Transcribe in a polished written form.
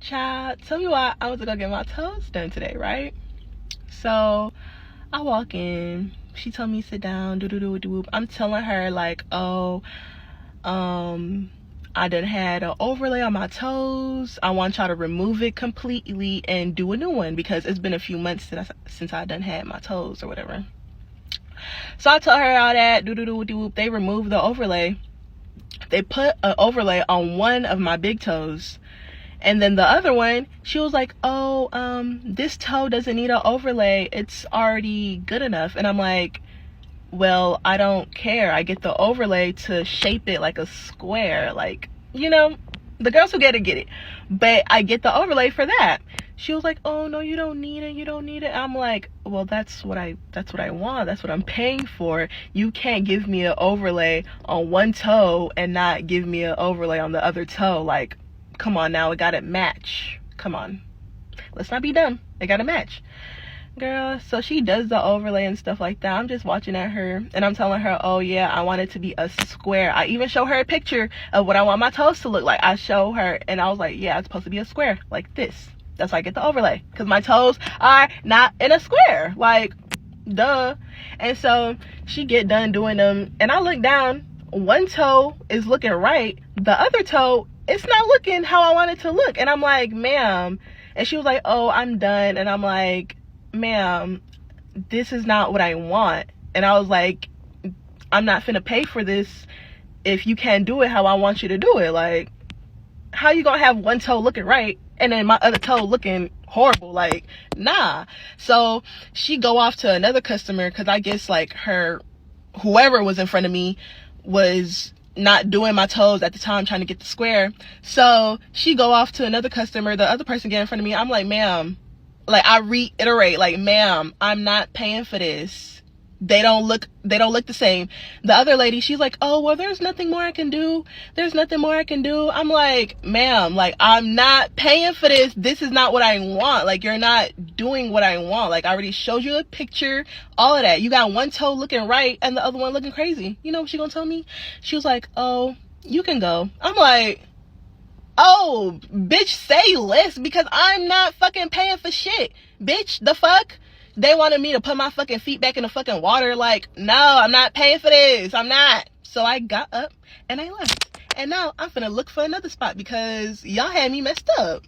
Child, tell me why I was gonna get my toes done today, right? So I walk in, she told me sit down, do. I'm telling her like, oh, I done had an overlay on my toes. I want y'all to remove it completely and do a new one because it's been a few months since I done had my toes or whatever. So I told her all that, do. They removed the overlay. They put an overlay on one of my big toes. And then the other one, she was like, oh, this toe doesn't need an overlay. It's already good enough. And I'm like, well, I don't care. I get the overlay to shape it like a square. Like, you know, the girls who get it. But I get the overlay for that. She was like, oh, no, you don't need it. You don't need it. I'm like, well, that's what I want. That's what I'm paying for. You can't give me an overlay on one toe and not give me an overlay on the other toe. Like, come on now, it gotta match. Come on, let's not be dumb. It gotta match, girl. So she does the overlay and stuff like that. I'm just watching at her and I'm telling her, oh yeah, I want it to be a square. I even show her a picture of what I want my toes to look like. I show her and I was like, yeah, it's supposed to be a square like this. That's why I get the overlay, because my toes are not in a square, like, duh. And so she get done doing them and I look down, one toe is looking right, the other toe, it's not looking how I want it to look. And I'm like, ma'am. And she was like, oh, I'm done. And I'm like, ma'am, this is not what I want. And I was like, I'm not finna pay for this if you can't do it how I want you to do it. Like, how you gonna have one toe looking right and then my other toe looking horrible? Like, nah. So she go off to another customer, because I guess like whoever was in front of me was not doing my toes at the time, trying to get the square. So she go off to another customer, the other person get in front of me. I'm like, ma'am, like, I reiterate, like, ma'am, I'm not paying for this. They don't look the same. The other lady, she's like, oh, well, there's nothing more I can do. There's nothing more I can do. I'm like, ma'am, like, I'm not paying for this. This is not what I want. Like, you're not doing what I want. Like, I already showed you a picture, all of that. You got one toe looking right and the other one looking crazy. You know what she gonna tell me? She was like, oh, you can go. I'm like, oh, bitch, say less, because I'm not fucking paying for shit. Bitch, the fuck? They wanted me to put my fucking feet back in the fucking water. Like, no, I'm not paying for this. I'm not. So I got up and I left. And now I'm finna look for another spot because y'all had me messed up.